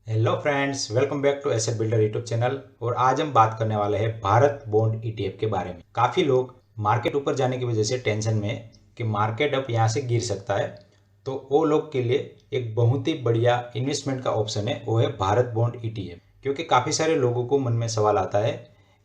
Hello friends, welcome back to Asset Builder YouTube channel. और आज हम बात करने वाले हैं भारत बॉन्ड ईटीएफ के बारे में। काफ़ी लोग मार्केट ऊपर जाने की वजह से टेंशन में है कि मार्केट अब यहाँ से गिर सकता है, तो वो लोग के लिए एक बहुत ही बढ़िया इन्वेस्टमेंट का ऑप्शन है, वो है भारत बॉन्ड ईटीएफ। क्योंकि काफ़ी सारे लोगों को मन में सवाल आता है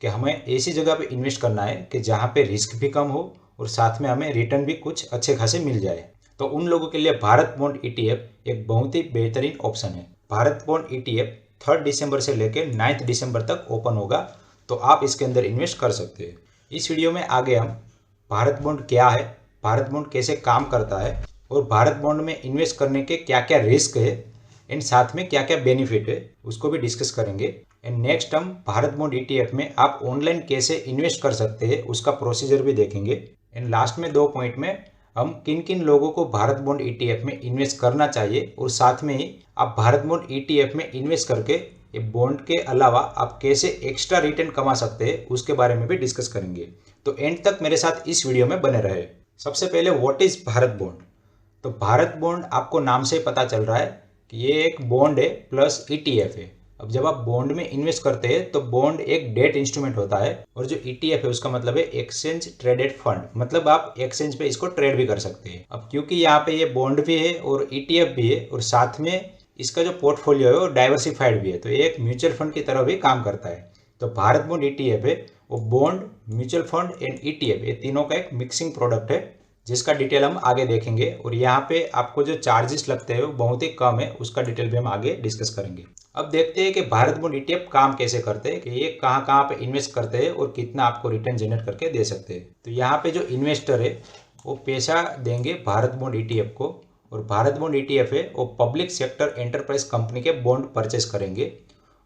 कि हमें ऐसी जगह पे इन्वेस्ट करना है कि जहाँ पे रिस्क भी कम हो और साथ में हमें रिटर्न भी कुछ अच्छे खासे मिल जाए। तो उन लोगों के लिए भारत बॉन्ड ईटीएफ एक बहुत ही बेहतरीन ऑप्शन है। भारत बॉन्ड ईटीएफ 3 दिसंबर से लेकर 9 दिसंबर तक ओपन होगा, तो आप इसके अंदर इन्वेस्ट कर सकते हैं। इस वीडियो में आगे हम भारत बॉन्ड क्या है, भारत बॉन्ड कैसे काम करता है और भारत बॉन्ड में इन्वेस्ट करने के क्या क्या रिस्क है एंड साथ में क्या क्या बेनिफिट है उसको भी डिस्कस करेंगे। एंड नेक्स्ट हम भारत बॉन्ड ईटीएफ में आप ऑनलाइन कैसे इन्वेस्ट कर सकते हैं उसका प्रोसीजर भी देखेंगे। एंड लास्ट में 2 पॉइंट में हम किन किन लोगों को भारत बॉन्ड ईटीएफ में इन्वेस्ट करना चाहिए और साथ में ही आप भारत बॉन्ड ईटीएफ में इन्वेस्ट करके ये बॉन्ड के अलावा आप कैसे एक्स्ट्रा रिटर्न कमा सकते हैं उसके बारे में भी डिस्कस करेंगे। तो एंड तक मेरे साथ इस वीडियो में बने रहे। सबसे पहले व्हाट इज भारत बॉन्ड। तो भारत बॉन्ड आपको नाम से ही पता चल रहा है कि ये एक बॉन्ड है प्लस ईटीएफ है। अब जब आप बॉन्ड में इन्वेस्ट करते हैं तो बॉन्ड एक डेट इंस्ट्रूमेंट होता है और जो ईटीएफ है उसका मतलब है एक्सचेंज ट्रेडेड फंड, मतलब आप एक्सचेंज पे इसको ट्रेड भी कर सकते हैं। अब क्योंकि यहाँ पे ये बॉन्ड भी है और ईटीएफ भी है और साथ में इसका जो पोर्टफोलियो है वो डाइवर्सिफाइड भी है, तो ये एक म्यूचुअल फंड की तरह भी काम करता है। तो भारत बॉन्ड ईटीएफ है वो bond, mutual fund and ETF ये तीनों का एक मिक्सिंग प्रोडक्ट है जिसका डिटेल हम आगे देखेंगे। और यहाँ पे आपको जो चार्जेस लगते हैं वो बहुत ही कम है, उसका डिटेल भी हम आगे डिस्कस करेंगे। अब देखते हैं कि भारत बॉन्ड ईटीएफ काम कैसे करते हैं, कि ये कहाँ कहाँ पे इन्वेस्ट करते हैं और कितना आपको रिटर्न जनरेट करके दे सकते हैं। तो यहाँ पे जो इन्वेस्टर है वो पैसा देंगे भारत बॉन्ड ईटीएफ को, और भारत बॉन्ड ईटीएफ है वो पब्लिक सेक्टर एंटरप्राइज कंपनी के बॉन्ड परचेस करेंगे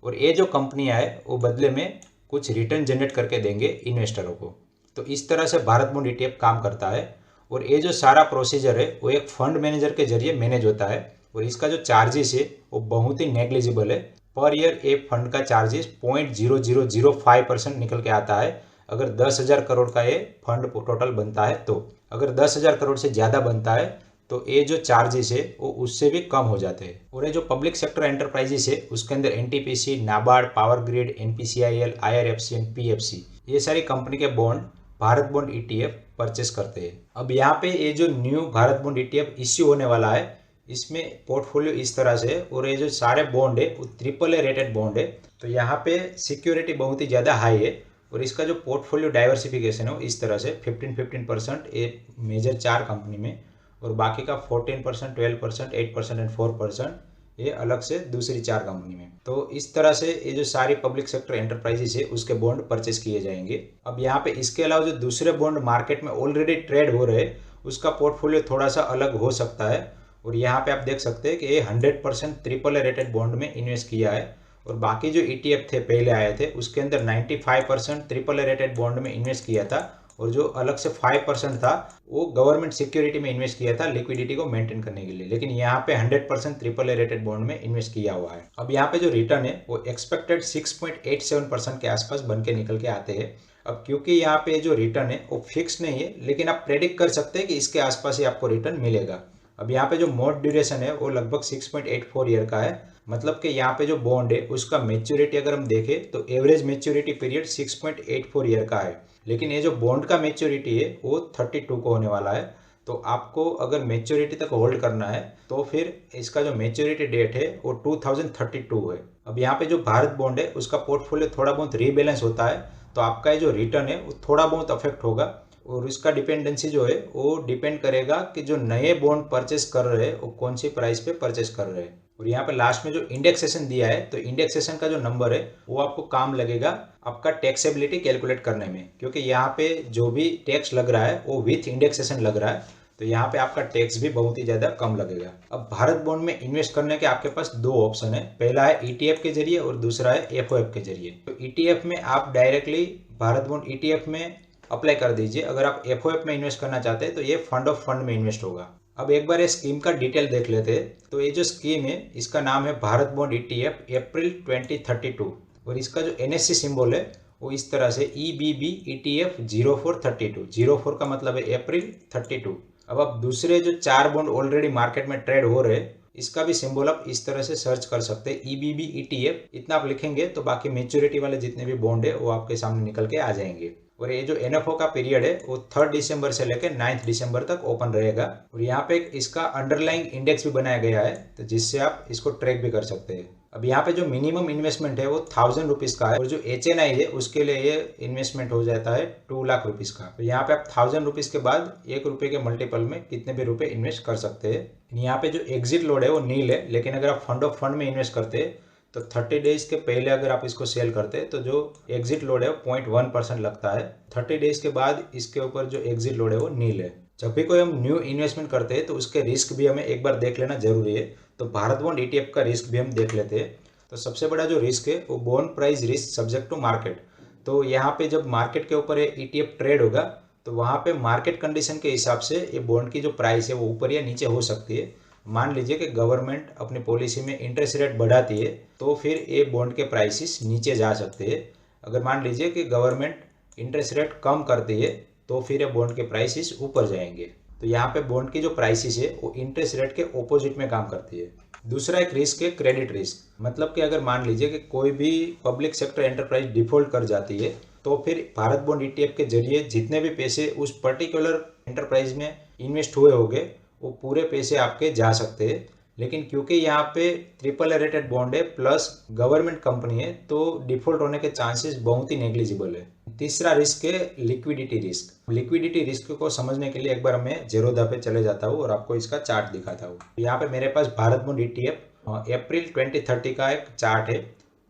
और ये जो कंपनियाँ है वो बदले में कुछ रिटर्न जनरेट करके देंगे इन्वेस्टरों को। तो इस तरह से भारत बॉन्ड ईटीएफ काम करता है। और ये जो सारा प्रोसीजर है वो एक फंड मैनेजर के जरिए मैनेज होता है और इसका जो चार्जेस है वो बहुत ही नेग्लिजिबल है। पर ईयर एक फंड का चार्जेस 0.0005% निकल के आता है अगर 10,000 करोड़ का ये फंड टोटल बनता है। तो अगर 10,000 करोड़ से ज़्यादा बनता है तो ये जो चार्जेस है वो उससे भी कम हो जाते हैं। और ये जो पब्लिक सेक्टर एंटरप्राइजेस है उसके अंदर NTPC, NABARD, power grid, NPCIL, IRFC and PFC ये सारी कंपनी के bond Bharat bond ETF purchase करते हैं। अब यहाँ पे ये जो new Bharat bond ETF issue होने वाला है इसमें पोर्टफोलियो इस तरह से, और ये जो सारे बॉन्ड है वो AAA रेटेड बॉन्ड है। तो यहाँ पे सिक्योरिटी बहुत ही ज़्यादा हाई है और इसका जो पोर्टफोलियो डाइवर्सिफिकेशन है वो इस तरह से 15% ये मेजर 4 कंपनी में और बाकी का 14%, 12%, 8% एंड 4% ये अलग से दूसरी 4 कंपनी में। तो इस तरह से ये जो सारी पब्लिक सेक्टर एंटरप्राइजेस है उसके बॉन्ड परचेस किए जाएंगे। अब यहाँ पे इसके अलावा जो दूसरे बॉन्ड मार्केट में ऑलरेडी ट्रेड हो रहे उसका पोर्टफोलियो थोड़ा सा अलग हो सकता है। और यहाँ पे आप देख सकते हैं कि ये 100% AAA रेटेड बॉन्ड में इन्वेस्ट किया है और बाकी जो ईटीएफ थे पहले आए थे उसके अंदर 95% AAA रेटेड बॉन्ड में इन्वेस्ट किया था और जो अलग से 5% था वो गवर्नमेंट सिक्योरिटी में इन्वेस्ट किया था लिक्विडिटी को मेंटेन करने के लिए। लेकिन यहाँ पे 100% AAA रेटेड बॉन्ड में इन्वेस्ट किया हुआ है। अब यहाँ पे जो रिटर्न है वो एक्सपेक्टेड 6.87% के आसपास बन के निकल के आते हैं। अब क्योंकि यहाँ पे जो रिटर्न है वो फिक्स नहीं है, लेकिन आप प्रेडिक्ट कर सकते हैं कि इसके आसपास ही आपको रिटर्न मिलेगा। अब यहाँ पे जो मोड ड्यूरेशन है वो लगभग 6.84 ईयर का है, मतलब कि यहाँ पे जो बॉन्ड है उसका मेच्योरिटी अगर हम देखें तो एवरेज मेच्योरिटी पीरियड 6.84 ईयर का है, लेकिन ये जो बॉन्ड का मेच्योरिटी है वो 32 को होने वाला है। तो आपको अगर मेच्योरिटी तक होल्ड करना है तो फिर इसका जो मेच्योरिटी डेट है वो 2032 है। अब यहाँ पे जो भारत बॉन्ड है उसका पोर्टफोलियो थोड़ा बहुत रीबैलेंस होता है, तो आपका ये जो रिटर्न है वो थोड़ा बहुत अफेक्ट होगा और इसका डिपेंडेंसी जो है वो डिपेंड करेगा कि जो नए बॉन्ड परचेस कर रहे हैं वो कौन सी प्राइस पे परचेस कर रहे हैं। और यहाँ पे लास्ट में जो इंडेक्सेशन दिया है तो इंडेक्सेशन का जो नंबर है वो आपको काम लगेगा आपका टैक्सेबिलिटी कैलकुलेट करने में, क्योंकि यहाँ पे जो भी टैक्स लग रहा है वो विथ इंडेक्सेशन लग रहा है, तो यहाँ पे आपका टैक्स भी बहुत ही ज़्यादा कम लगेगा। अब भारत बॉन्ड में इन्वेस्ट करने के आपके पास 2 ऑप्शन है, पहला है ईटीएफ के जरिए और दूसरा है एफओएफ के जरिए। तो ईटीएफ में आप डायरेक्टली भारत बॉन्ड ईटीएफ में अप्लाई कर दीजिए। अगर आप एफओएफ में इन्वेस्ट करना चाहते हैं तो ये फंड ऑफ फंड में इन्वेस्ट होगा। अब एक बार ये स्कीम का डिटेल देख लेते हैं। तो ये जो स्कीम है इसका नाम है भारत बॉन्ड ईटीएफ अप्रैल 2032 और इसका जो एनएससी सिंबल है वो इस तरह से EBB ETF 0432। 04 का मतलब है अप्रैल 32। अब आप दूसरे जो 4 बॉन्ड ऑलरेडी मार्केट में ट्रेड हो रहे इसका भी सिंबल आप इस तरह से सर्च कर सकते हैं, EBB ETF। इतना आप लिखेंगे तो बाकी मेच्योरिटी वाले जितने भी बॉन्ड है वो आपके सामने निकल के आ जाएंगे। और ये जो NFO का पीरियड है वो 3 दिसंबर से लेकर 9 दिसंबर तक ओपन रहेगा। और यहाँ पे इसका अंडरलाइंग इंडेक्स भी बनाया गया है, तो जिससे आप इसको ट्रैक भी कर सकते हैं। अब यहाँ पे जो मिनिमम इन्वेस्टमेंट है वो 1000 रुपीज़ का है, और जो HNI है उसके लिए ये इन्वेस्टमेंट हो जाता है 2 लाख रुपीज़ का। तो यहाँ पे आप 1000 रुपीज़ के बाद 1 रुपये के मल्टीपल में कितने भी रुपए इन्वेस्ट कर सकते हैं। यहाँ पे जो एग्जिट लोड है वो नील है, लेकिन अगर आप फंड ऑफ फंड में इन्वेस्ट करते हैं तो 30 डेज के पहले अगर आप इसको सेल करते हैं तो जो एग्जिट लोड है वो 0.1% लगता है। 30 डेज के बाद इसके ऊपर जो एग्जिट लोड है वो नील है। जब भी कोई हम न्यू इन्वेस्टमेंट करते हैं तो उसके रिस्क भी हमें एक बार देख लेना जरूरी है। तो भारत बॉन्ड ETF का रिस्क भी हम देख लेते हैं। तो सबसे बड़ा जो रिस्क है वो bond price risk subject to market. तो यहाँ पे जब मार्केट के ऊपर ये ETF ट्रेड होगा तो वहाँ पे मार्केट कंडीशन के हिसाब से ये बॉन्ड की जो प्राइस है वो ऊपर या नीचे हो सकती है। मान लीजिए कि गवर्नमेंट अपनी पॉलिसी में इंटरेस्ट रेट बढ़ाती है तो फिर ये बॉन्ड के प्राइसेस नीचे जा सकते हैं। अगर मान लीजिए कि गवर्नमेंट इंटरेस्ट रेट कम करती है तो फिर ये बॉन्ड के प्राइसेस ऊपर जाएंगे। तो यहाँ पे बॉन्ड की जो प्राइसेस है वो इंटरेस्ट रेट के ऑपोजिट में काम करती है। दूसरा एक रिस्क है क्रेडिट रिस्क। मतलब कि अगर मान लीजिए कि कोई भी पब्लिक सेक्टर एंटरप्राइज डिफॉल्ट कर जाती है तो फिर भारत बॉन्ड ETF के जरिए जितने भी पैसे उस पर्टिकुलर एंटरप्राइज में इन्वेस्ट हुए होंगे वो पूरे पैसे आपके जा सकते हैं। लेकिन क्योंकि यहाँ पे AAA रेटेड बॉन्ड है प्लस गवर्नमेंट कंपनी है तो डिफॉल्ट होने के चांसेस बहुत ही नेग्लिजिबल है। तीसरा रिस्क है लिक्विडिटी रिस्क। लिक्विडिटी रिस्क को समझने के लिए एक बार मैं जेरोधा पे चले जाता हूँ और आपको इसका चार्ट दिखाता हूँ। यहाँ पे मेरे पास भारत बॉन्ड ETF अप्रैल 2030 का एक चार्ट है।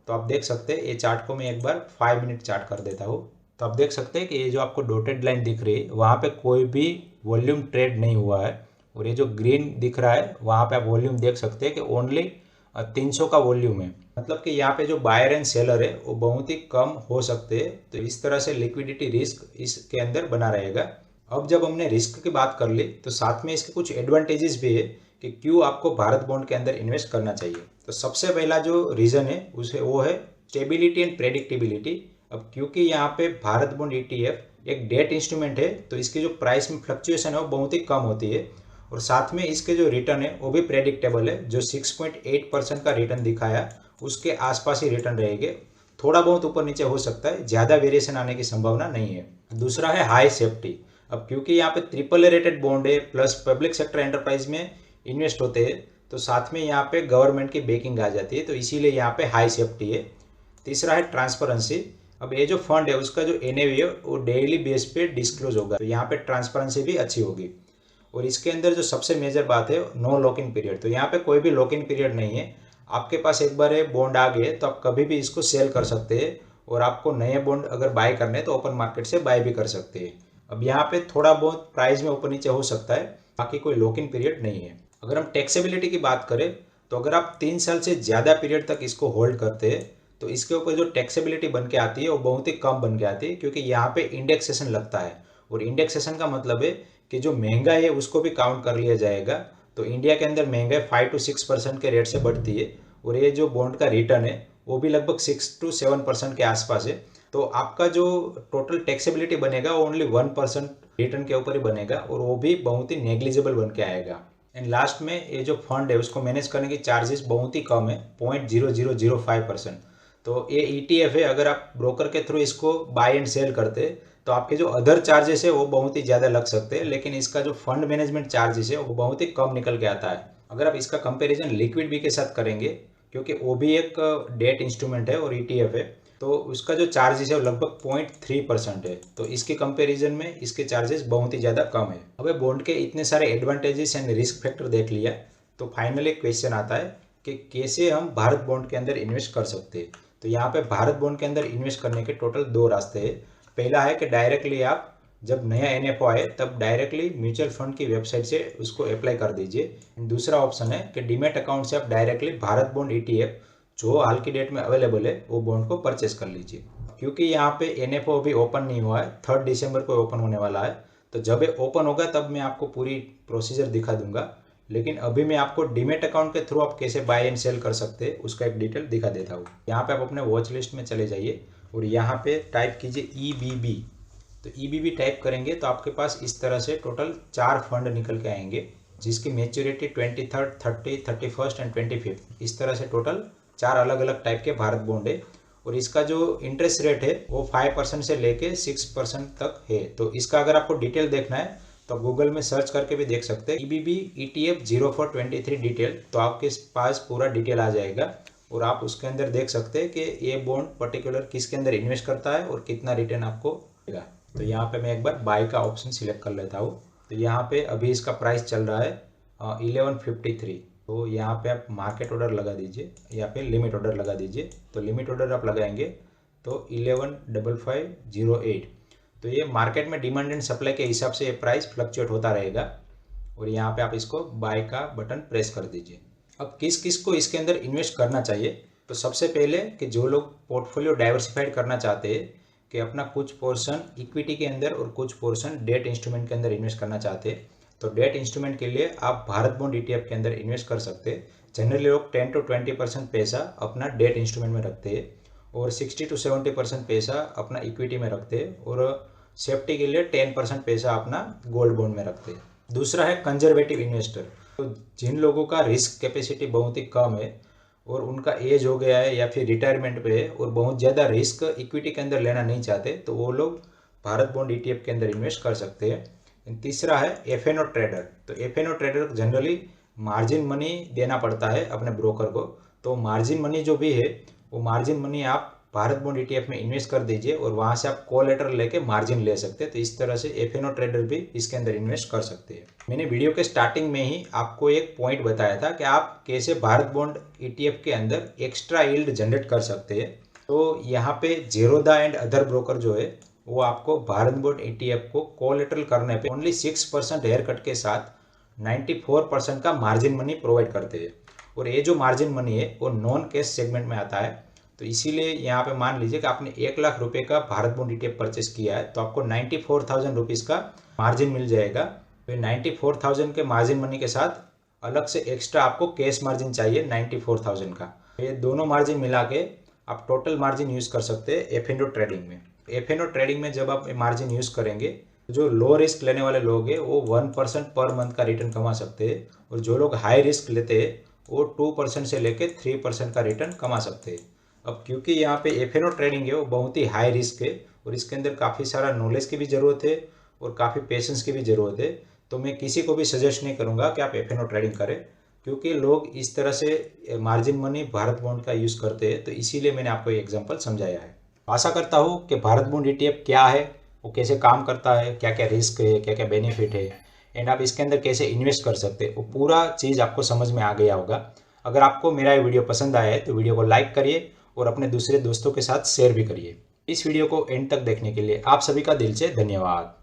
तो आप देख सकते हैं, ये चार्ट को मैं एक बार 5 मिनट चार्ट कर देता हूँ। तो आप देख सकते हैं कि ये जो आपको डॉटेड लाइन दिख रही है वहाँ पे कोई भी वॉल्यूम ट्रेड नहीं हुआ है। और ये जो ग्रीन दिख रहा है वहाँ पे आप वॉल्यूम देख सकते हैं कि ओनली 300 का वॉल्यूम है। मतलब कि यहाँ पे जो बायर एंड सेलर है वो बहुत ही कम हो सकते हैं। तो इस तरह से लिक्विडिटी रिस्क इसके अंदर बना रहेगा। अब जब हमने रिस्क की बात कर ली तो साथ में इसके कुछ एडवांटेजेस भी है कि क्यों आपको भारत बॉन्ड के अंदर इन्वेस्ट करना चाहिए। तो सबसे पहला जो रीज़न है उसे वो है स्टेबिलिटी एंड प्रेडिक्टेबिलिटी। अब क्योंकि यहाँ पे भारत बॉन्ड ETF एक डेट इंस्ट्रूमेंट है तो इसकी जो प्राइस में फ्लक्चुएशन है वो बहुत ही कम होती है। और साथ में इसके जो रिटर्न है वो भी प्रेडिक्टेबल है। जो 6.8% का रिटर्न दिखाया उसके आसपास ही रिटर्न रहेंगे। थोड़ा बहुत ऊपर नीचे हो सकता है, ज़्यादा वेरिएशन आने की संभावना नहीं है। दूसरा है हाई सेफ्टी। अब क्योंकि यहाँ पे AAA रेटेड बॉन्ड है प्लस पब्लिक सेक्टर एंटरप्राइज में इन्वेस्ट होते हैं तो साथ में यहाँ पे गवर्नमेंट की बैकिंग आ जाती है, तो इसीलिए यहाँ पे हाई सेफ्टी है। तीसरा है ट्रांसपेरेंसी। अब ये जो फंड है उसका जो NAV है वो डेली बेस पे डिस्क्लोज होगा, तो यहाँ पे ट्रांसपेरेंसी भी अच्छी होगी। और इसके अंदर जो सबसे मेजर बात है नो लॉक इन पीरियड। तो यहाँ पे कोई भी लॉक इन पीरियड नहीं है। आपके पास एक बार ये बॉन्ड आ गए तो आप कभी भी इसको सेल कर सकते हैं। और आपको नए बॉन्ड अगर बाय करने तो ओपन मार्केट से बाय भी कर सकते हैं। अब यहाँ पे थोड़ा बहुत प्राइस में ऊपर नीचे हो सकता है, बाकी कोई लॉक इन पीरियड नहीं है। अगर हम टैक्सेबिलिटी की बात करें तो अगर आप 3 साल से ज़्यादा पीरियड तक इसको होल्ड करते हैं तो इसके ऊपर जो टैक्सेबिलिटी बन के आती है वो बहुत ही कम बन के आती है, क्योंकि यहाँ पे इंडेक्सेशन लगता है। और इंडेक्सेशन का मतलब है कि जो महंगाई है उसको भी काउंट कर लिया जाएगा। तो इंडिया के अंदर महंगाई 5 to 6% के रेट से बढ़ती है और ये जो बॉन्ड का रिटर्न है वो भी लगभग 6 to 7% के आसपास है। तो आपका जो टोटल टैक्सेबिलिटी बनेगा वो ओनली 1% रिटर्न के ऊपर ही बनेगा और वो भी बहुत ही नेग्लिजिबल बन के आएगा। एंड लास्ट में ये जो फंड है उसको मैनेज करने की चार्जेस बहुत ही कम है, 0.0005%। तो ये ETF है, अगर आप ब्रोकर के थ्रू इसको बाय एंड सेल करते तो आपके जो अदर चार्जेस है वो बहुत ही ज़्यादा लग सकते हैं, लेकिन इसका जो फंड मैनेजमेंट चार्जेस है वो बहुत ही कम निकल के आता है। अगर आप इसका कंपैरिजन लिक्विड बी के साथ करेंगे, क्योंकि वो भी एक डेट इंस्ट्रूमेंट है और ETF है, तो उसका जो चार्जेस है वो लगभग 0.3% है। तो इसके कंपैरिजन में इसके चार्जेस बहुत ही ज़्यादा कम है। अब बॉन्ड के इतने सारे एडवांटेजेस एंड रिस्क फैक्टर देख लिया तो फाइनली क्वेश्चन आता है कि कैसे हम भारत बॉन्ड के अंदर इन्वेस्ट कर सकते हैं। तो यहाँ पे भारत बॉन्ड के अंदर इन्वेस्ट करने के टोटल 2 रास्ते हैं। पहला है कि डायरेक्टली आप जब नया NFO आए तब डायरेक्टली म्यूचुअल फंड की वेबसाइट से उसको अप्लाई कर दीजिए। दूसरा ऑप्शन है कि डीमैट अकाउंट से आप डायरेक्टली भारत बॉन्ड ETF जो हाल की डेट में अवेलेबल है वो बॉन्ड को परचेस कर लीजिए। क्योंकि यहाँ पे NFO अभी ओपन नहीं हुआ है, 3 दिसंबर को ओपन होने वाला है। तो जब ये ओपन होगा तब मैं आपको पूरी प्रोसीजर दिखा दूंगा, लेकिन अभी मैं आपको डीमैट अकाउंट के थ्रू आप कैसे बाय एंड सेल कर सकते हैं उसका एक डिटेल दिखा देता हूँ। यहाँ पे आप अपने वॉच लिस्ट में चले जाइए और यहाँ पे टाइप कीजिए EBB। तो EBB टाइप करेंगे तो आपके पास इस तरह से टोटल 4 फंड निकल के आएंगे। जिसकी maturity 23rd, 30, 31st and 25th, इस तरह से टोटल 4 अलग अलग टाइप के भारत बॉन्ड है। और इसका जो इंटरेस्ट रेट है वो 5% से लेके 6% तक है। तो इसका अगर आपको डिटेल देखना है तो आप गूगल में सर्च करके भी देख सकते हैं EBB ETF 0423 डिटेल, तो आपके पास पूरा डिटेल आ जाएगा और आप उसके अंदर देख सकते हैं कि ये बॉन्ड पर्टिकुलर किसके अंदर इन्वेस्ट करता है और कितना रिटर्न आपको मिलेगा। तो यहाँ पे मैं एक बार बाय का ऑप्शन सिलेक्ट कर लेता हूँ। तो यहाँ पे अभी इसका प्राइस चल रहा है 1153। तो यहाँ पे आप मार्केट ऑर्डर लगा दीजिए या फिर लिमिट ऑर्डर लगा दीजिए। तो लिमिट ऑर्डर आप लगाएंगे तो 115508। तो ये मार्केट में डिमांड एंड सप्लाई के हिसाब से ये प्राइस फ्लक्चुएट होता रहेगा। और यहाँ पे आप इसको बाय का बटन प्रेस कर दीजिए। अब किस किस को इसके अंदर इन्वेस्ट करना चाहिए, तो सबसे पहले कि जो लोग पोर्टफोलियो डाइवर्सिफाइड करना चाहते हैं कि अपना कुछ पोर्शन इक्विटी के अंदर और कुछ पोर्शन डेट इंस्ट्रूमेंट के अंदर इन्वेस्ट करना चाहते हैं, तो डेट इंस्ट्रूमेंट के लिए आप भारत बॉन्ड ETF के अंदर इन्वेस्ट कर सकते हैं। जनरली लोग 10 to 20% पैसा अपना डेट इंस्ट्रूमेंट में रखते हैं और 60 to 70% पैसा अपना इक्विटी में रखते हैं और सेफ्टी के लिए 10% पैसा अपना गोल्ड बॉन्ड में रखते हैं। दूसरा है कंजर्वेटिव इन्वेस्टर, तो जिन लोगों का रिस्क कैपेसिटी बहुत ही कम है और उनका एज हो गया है या फिर रिटायरमेंट पे है और बहुत ज़्यादा रिस्क इक्विटी के अंदर लेना नहीं चाहते, तो वो लोग भारत बॉन्ड ETF के अंदर इन्वेस्ट कर सकते हैं। तीसरा है FNO ट्रेडर। तो FNO trader generally margin money देना पड़ता है अपने ब्रोकर को। तो मार्जिन मनी जो भी है वो मार्जिन मनी आप भारत बॉन्ड ETF में इन्वेस्ट कर दीजिए और वहाँ से आप कोलेटरल लेके मार्जिन ले सकते हैं। तो इस तरह से FNO ट्रेडर भी इसके अंदर इन्वेस्ट कर सकते हैं। मैंने वीडियो के स्टार्टिंग में ही आपको एक पॉइंट बताया था कि आप कैसे भारत बॉन्ड ETF के अंदर एक्स्ट्रा यील्ड जनरेट कर सकते हैं। तो यहाँ पे ज़ेरोधा एंड अदर ब्रोकर जो है वो आपको भारत बॉन्ड ETF को कोलेटरल करने पे ओनली 6% हेयर कट के साथ 94% का मार्जिन मनी प्रोवाइड करते हैं। और ये जो मार्जिन मनी है वो नॉन कैश सेगमेंट में आता है। तो इसीलिए यहाँ पे मान लीजिए कि आपने 1 लाख रुपए का भारत बॉन्ड ETF परचेस किया है तो आपको 94,000 रुपीज़ का मार्जिन मिल जाएगा। तो 94,000 के मार्जिन मनी के साथ अलग से एक्स्ट्रा आपको कैश मार्जिन चाहिए 94,000 का। ये दोनों मार्जिन मिला के आप टोटल मार्जिन यूज़ कर सकते हैं FNO ट्रेडिंग में। FNO ट्रेडिंग में जब आप मार्जिन यूज़ करेंगे, जो लो रिस्क लेने वाले लोग हैं वो 1% पर मंथ का रिटर्न कमा सकते हैं और जो लोग हाई रिस्क लेते हैं वो 2% से लेकर 3% का रिटर्न कमा सकते हैं। अब क्योंकि यहाँ पे FNO ट्रेडिंग है वो बहुत ही हाई रिस्क है और इसके अंदर काफ़ी सारा नॉलेज की भी ज़रूरत है और काफ़ी पेशेंस की भी ज़रूरत है। तो मैं किसी को भी सजेस्ट नहीं करूँगा कि आप FNO ट्रेडिंग करें, क्योंकि लोग इस तरह से मार्जिन मनी भारत बॉन्ड का यूज़ करते हैं। तो इसीलिए मैंने आपको ये एग्जाम्पल समझाया है। आशा करता हूँ कि भारत बॉन्ड ETF क्या है, वो कैसे काम करता है, क्या क्या रिस्क है, क्या क्या बेनिफिट है एंड आप इसके अंदर कैसे इन्वेस्ट कर सकते हैं, वो पूरा चीज़ आपको समझ में आ गया होगा। अगर आपको मेरा ये वीडियो पसंद आया है तो वीडियो को लाइक करिए और अपने दूसरे दोस्तों के साथ शेयर भी करिए। इस वीडियो को एंड तक देखने के लिए आप सभी का दिल से धन्यवाद।